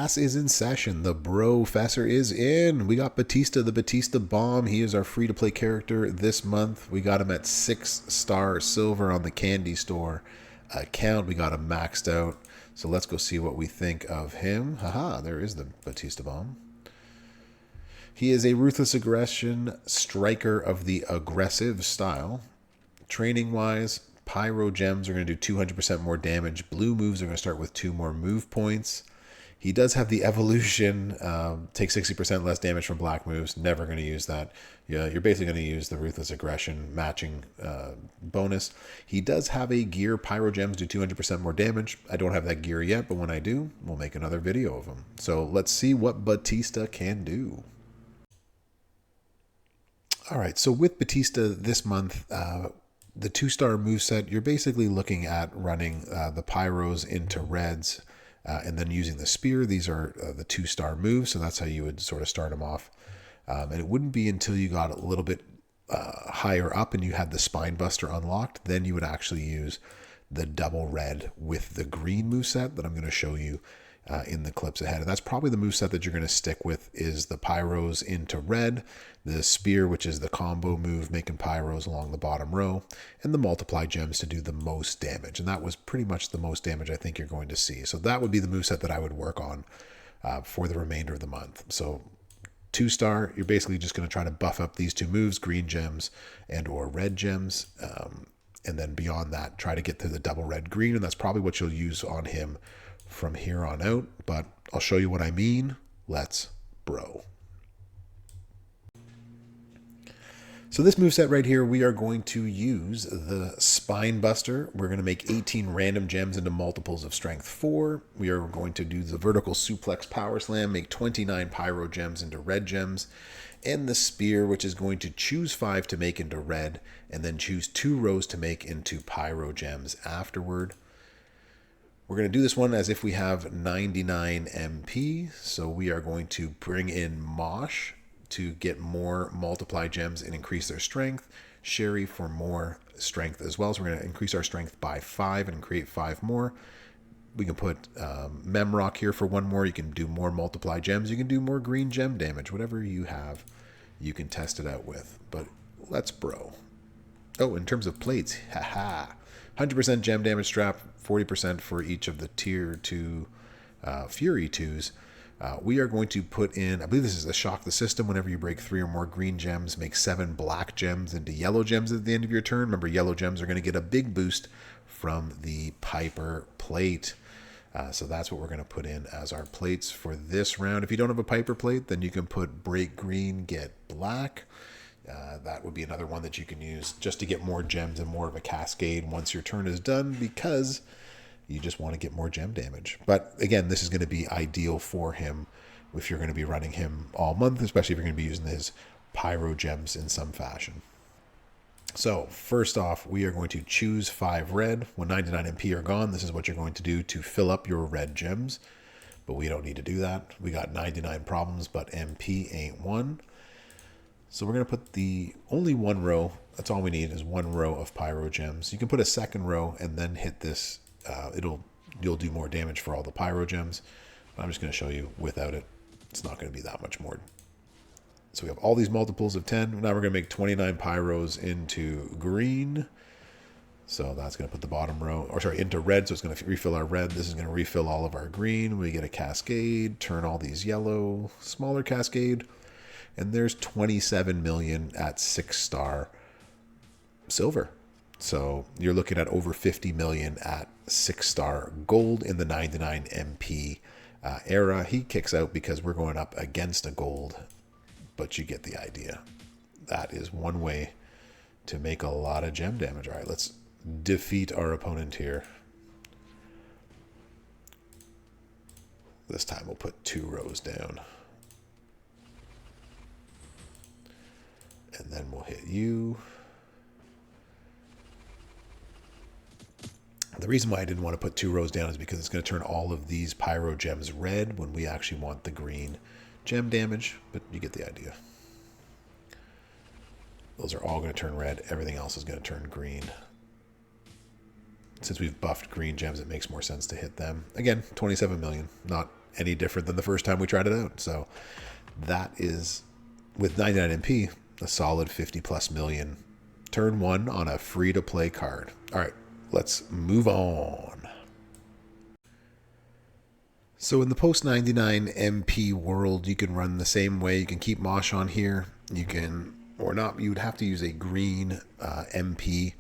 Class is in session. The Brofessor is in. We got Batista, the Batista Bomb. He is our free-to-play character this month. We got him at 6-star silver on the Candy Store account. We got him maxed out. So let's go see what we think of him. Haha, there is the Batista Bomb. He is a ruthless aggression striker of the aggressive style. Training-wise, Pyro Gems are going to do 200% more damage. Blue moves are going to start with 2 more move points. He does have the evolution, take 60% less damage from black moves. Never going to use that. Yeah, you're basically going to use the Ruthless Aggression matching bonus. He does have a gear. Pyro Gems do 200% more damage. I don't have that gear yet, but when I do, we'll make another video of him. So let's see what Batista can do. All right, so with Batista this month, the 2-star moveset, you're basically looking at running the Pyros into reds, and then using the spear. These are the 2-star moves, so that's how you would sort of start them off. And it wouldn't be until you got a little bit higher up and you had the Spine Buster unlocked, then you would actually use the double red with the green moveset that I'm going to show you in the clips ahead. And that's probably the moveset that you're going to stick with, is the Pyros into red, the spear, which is the combo move, making Pyros along the bottom row, and the multiply gems to do the most damage. And that was pretty much the most damage I think you're going to see. So that would be the moveset that I would work on for the remainder of the month. So 2-star, you're basically just going to try to buff up these 2 moves, green gems and or red gems. And then beyond that, try to get to the double red green. And that's probably what you'll use on him from here on out, but I'll show you what I mean. Let's bro. So this moveset right here, we are going to use the Spine Buster. We're going to make 18 random gems into multiples of strength 4. We are going to do the vertical suplex power slam, make 29 pyro gems into red gems, and the spear, which is going to choose 5 to make into red, and then choose 2 rows to make into pyro gems afterward. We're going to do this one as if we have 99 MP, so we are going to bring in Mosh to get more multiply gems and increase their strength. Sherry for more strength as well, so we're going to increase our strength by 5 and create 5 more. We can put Memrock here for 1 more. You can do more multiply gems. You can do more green gem damage. Whatever you have, you can test it out with. But let's bro. Oh, in terms of plates, haha. 100% gem damage strap, 40% for each of the tier 2 Fury 2s. We are going to put in, I believe this is the Shock the System. Whenever you break 3 or more green gems, make 7 black gems into yellow gems at the end of your turn. Remember, yellow gems are going to get a big boost from the Piper plate. So that's what we're going to put in as our plates for this round. If you don't have a Piper plate, then you can put break green, get black. That would be another one that you can use just to get more gems and more of a cascade once your turn is done, because you just want to get more gem damage. But again, this is going to be ideal for him if you're going to be running him all month, especially if you're going to be using his pyro gems in some fashion. So first off, we are going to choose 5 red. When 99 MP are gone, this is what you're going to do to fill up your red gems. But we don't need to do that. We got 99 problems, but MP ain't one. So we're going to put the only 1 row. That's all we need, is 1 row of pyro gems. You can put a second row and then hit this. You'll do more damage for all the pyro gems. But I'm just going to show you without it. It's not going to be that much more. So we have all these multiples of 10. Now we're going to make 29 pyros into green. So that's going to put the bottom row, or sorry, into red. So it's going to refill our red. This is going to refill all of our green. We get a cascade, turn all these yellow, smaller cascade. And there's 27 million at 6-star silver. So you're looking at over 50 million at 6-star gold in the 99 MP era. He kicks out because we're going up against a gold, but you get the idea. That is one way to make a lot of gem damage. All right, let's defeat our opponent here. This time we'll put 2 rows down. And then we'll hit you. The reason why I didn't want to put 2 rows down is because it's going to turn all of these pyro gems red when we actually want the green gem damage, but you get the idea. Those are all going to turn red. Everything else is going to turn green. Since we've buffed green gems, it makes more sense to hit them. Again, 27 million, not any different than the first time we tried it out. So that is, with 99MP, a solid 50 plus million. Turn 1 on a free-to-play card. All right, let's move on. So in the post 99 MP world, you can run the same way. You can keep Mosh on here. You can, or not, you would have to use a green MP.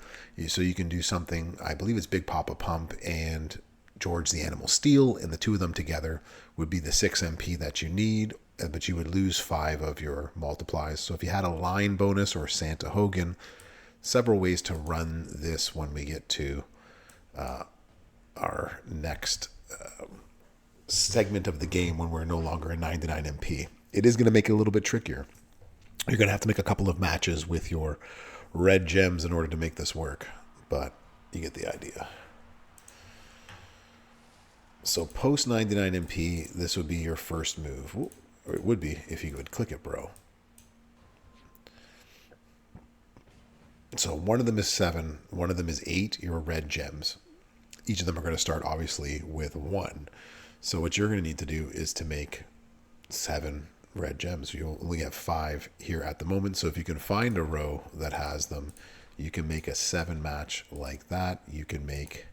So you can do something, I believe it's Big Papa Pump and George the Animal Steel, and the two of them together would be the 6 MP that you need, but you would lose 5 of your multiplies. So if you had a line bonus or Santa Hogan, several ways to run this when we get to our next segment of the game when we're no longer in 99 MP. It is going to make it a little bit trickier. You're going to have to make a couple of matches with your red gems in order to make this work, but you get the idea. So post 99 MP, this would be your first move. Or it would be if you would click it, bro. So one of them is 7, one of them is 8, your red gems. Each of them are going to start obviously with 1. So what you're going to need to do is to make 7 red gems. You'll only have 5 here at the moment. So if you can find a row that has them, you can make a 7 match like that. You can make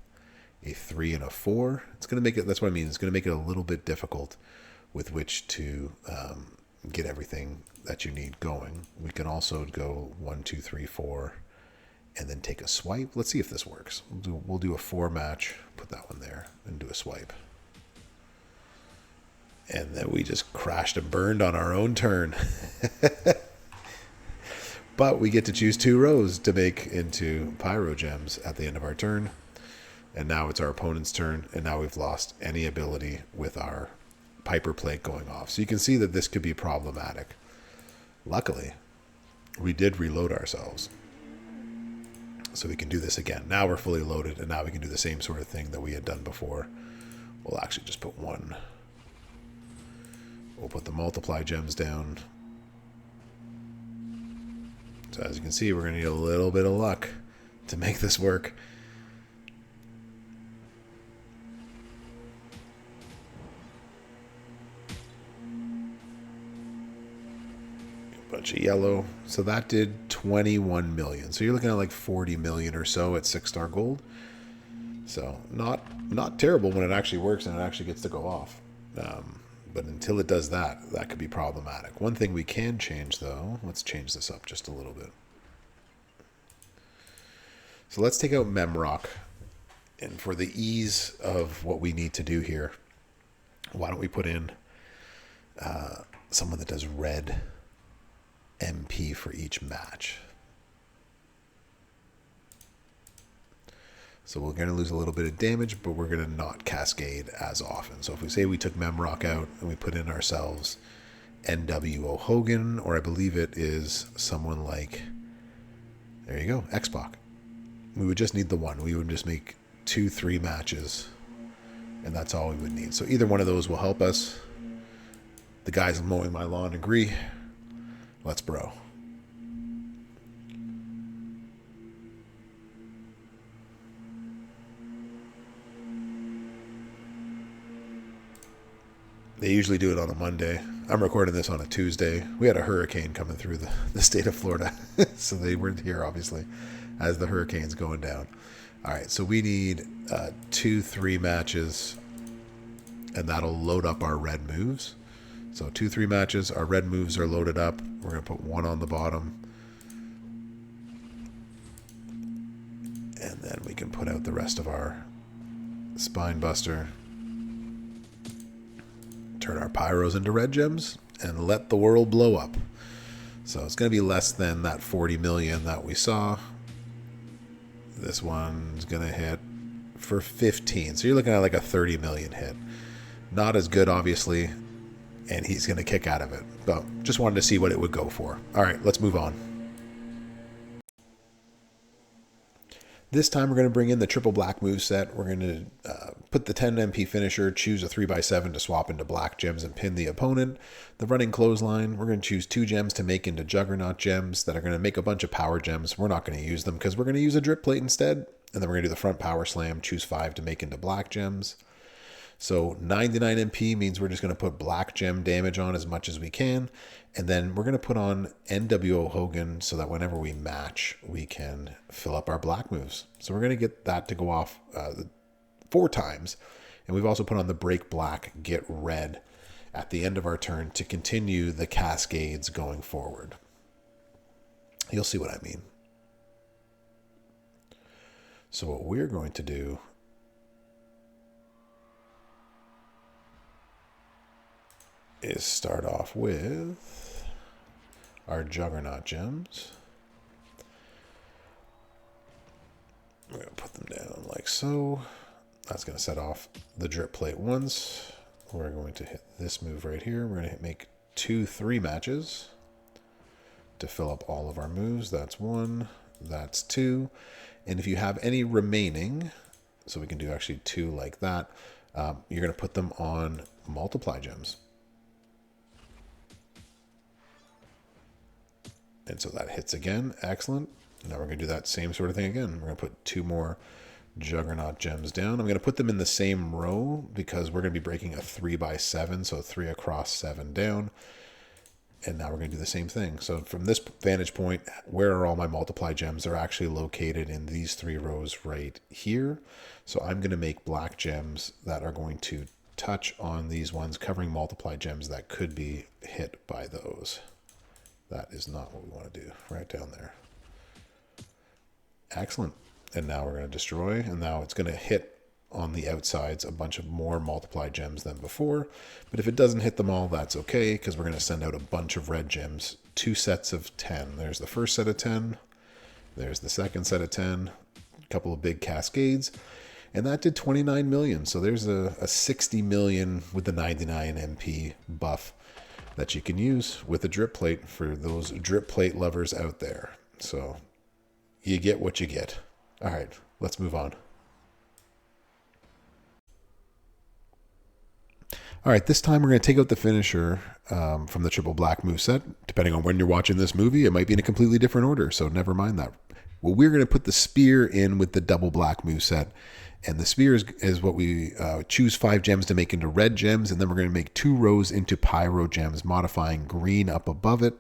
a 3 and a 4. It's going to make it, that's what I mean. It's going to make it a little bit difficult with which to get everything that you need going. We can also go 1, 2, 3, 4, and then take a swipe. Let's see if this works. We'll do a 4 match, put that one there, and do a swipe. And then we just crashed and burned on our own turn. But we get to choose 2 rows to make into pyro gems at the end of our turn. And now it's our opponent's turn, and now we've lost any ability with our Piper plate going off. So you can see that this could be problematic. Luckily, we did reload ourselves. So we can do this again. Now we're fully loaded, and now we can do the same sort of thing that we had done before. We'll actually just put 1. We'll put the multiply gems down. So as you can see, we're going to need a little bit of luck to make this work. Bunch of yellow. So that did 21 million. So you're looking at like 40 million or so at 6-star gold. So not terrible when it actually works and it actually gets to go off. But until it does that, that could be problematic. One thing we can change, though, let's change this up just a little bit. So let's take out Memrock. And for the ease of what we need to do here, why don't we put in someone that does red MP for each match. So we're going to lose a little bit of damage, but we're going to not cascade as often. So if we say we took Memrock out and we put in ourselves NWO Hogan, or I believe it is someone like, there you go, X-Pac. We would just need the 1. We would just make 2, 3 matches, and that's all we would need. So either one of those will help us. The guys mowing my lawn agree. Let's bro. They usually do it on a Monday. I'm recording this on a Tuesday. We had a hurricane coming through the state of Florida. So they weren't here, obviously, as the hurricane's going down. All right, so we need 2, 3 matches, and that'll load up our red moves. So 2, 3 matches, our red moves are loaded up. We're going to put 1 on the bottom. And then we can put out the rest of our Spine Buster. Turn our pyros into red gems and let the world blow up. So it's going to be less than that 40 million that we saw. This one's going to hit for 15. So you're looking at like a 30 million hit. Not as good, obviously, and he's going to kick out of it. But just wanted to see what it would go for. All right, let's move on. This time we're going to bring in the triple black moveset. We're going to put the 10 MP finisher, choose a 3x7 to swap into black gems and pin the opponent. The running clothesline, we're going to choose 2 gems to make into juggernaut gems that are going to make a bunch of power gems. We're not going to use them because we're going to use a drip plate instead. And then we're going to do the front power slam, choose 5 to make into black gems. So 99 MP means we're just going to put black gem damage on as much as we can. And then we're going to put on NWO Hogan so that whenever we match, we can fill up our black moves. So we're going to get that to go off 4 times. And we've also put on the break black, get red at the end of our turn to continue the cascades going forward. You'll see what I mean. So what we're going to do is start off with our Juggernaut gems. We're going to put them down like so. That's going to set off the drip plate once. We're going to hit this move right here. We're going to make 2 3 matches to fill up all of our moves. That's 1, that's 2. And if you have any remaining, so we can do actually 2 like that, you're going to put them on multiply gems. And so that hits again. Excellent. Now we're going to do that same sort of thing again. We're going to put 2 more Juggernaut gems down. I'm going to put them in the same row because we're going to be breaking a 3x7, so 3 across 7 down. And now we're going to do the same thing. So from this vantage point, where are all my multiply gems? They're actually located in these 3 rows right here. So I'm going to make black gems that are going to touch on these ones, covering multiply gems that could be hit by those. That is not what we want to do. Right down there. Excellent. And now we're going to destroy, and now it's going to hit on the outsides a bunch of more multiply gems than before. But if it doesn't hit them all, that's okay, because we're going to send out a bunch of red gems. 2 sets of 10. There's the first set of 10. There's the second set of 10. A couple of big cascades. And that did 29 million. So there's a 60 million with the 99 MP buff that you can use with a drip plate for those drip plate lovers out there. So you get what you get. All right, let's move on. All right, this time we're going to take out the finisher from the triple black moveset. Depending on when you're watching this movie, it might be in a completely different order, so never mind that. Well, we're going to put the spear in with the double black moveset. And the spear is what we choose 5 gems to make into red gems, and then we're going to make 2 rows into pyro gems, modifying green up above it.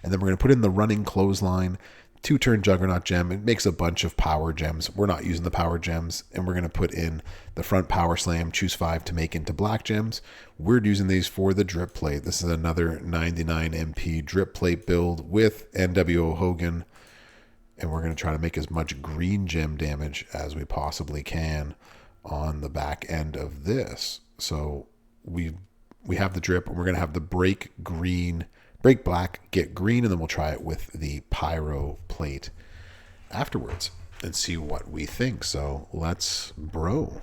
And then we're going to put in the running clothesline, 2-turn Juggernaut gem. It makes a bunch of power gems. We're not using the power gems. And we're going to put in the front power slam, choose 5 to make into black gems. We're using these for the drip plate. This is another 99 MP drip plate build with NWO Hogan. And we're going to try to make as much green gem damage as we possibly can on the back end of this. So we have the drip, and we're going to have the break black, get green, and then we'll try it with the pyro plate afterwards and see what we think. So let's bro.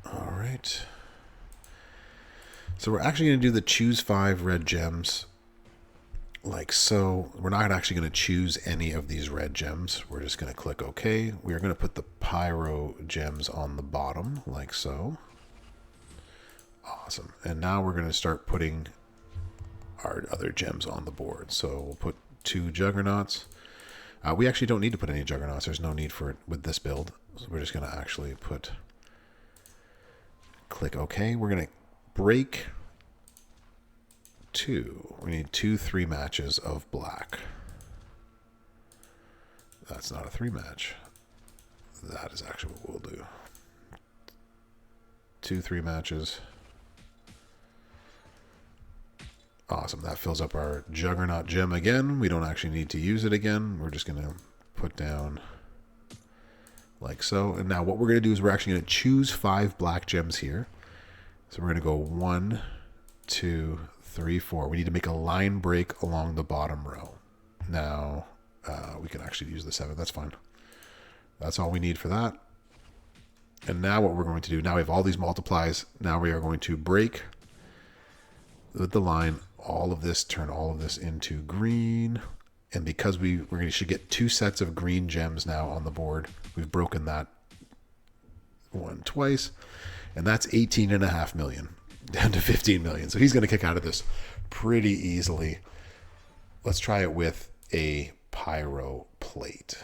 All right. So we're actually going to do the choose 5 red gems like so. We're not actually going to choose any of these red gems. We're just going to click OK. We are going to put the pyro gems on the bottom like so. Awesome. And now we're going to start putting our other gems on the board. So we'll put 2 juggernauts. We actually don't need to put any juggernauts. There's no need for it with this build. So we're just going to actually click OK. We're going to break 2. We need 2 3 matches of black. That's not a 3 match. That is actually what we'll do. 2 3 matches. Awesome. That fills up our Juggernaut gem again. We don't actually need to use it again. We're just going to put down like so. And now what we're going to do is we're actually going to choose 5 black gems here. So we're going to go 1, 2, 3, 4. We need to make a line break along the bottom row. Now we can actually use the 7. That's fine. That's all we need for that. And now what we're going to do, now we have all these multiplies. Now we are going to break with the line all of this, turn all of this into green. And because we should get 2 sets of green gems now on the board, we've broken that one twice. And that's 18.5 million down to 15 million. So he's going to kick out of this pretty easily. Let's try it with a pyro plate.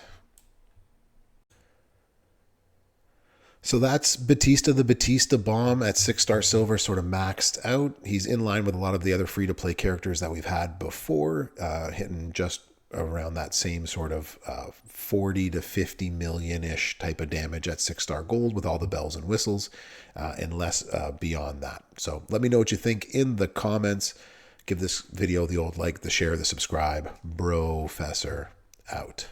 So that's Batista, the Batista bomb at 6-star silver, sort of maxed out. He's in line with a lot of the other free-to-play characters that we've had before, hitting just around that same sort of 40 to 50 million-ish type of damage at 6-star gold with all the bells and whistles, and less beyond that. So let me know what you think in the comments. Give this video the old like, the share, the subscribe. Brofessor out.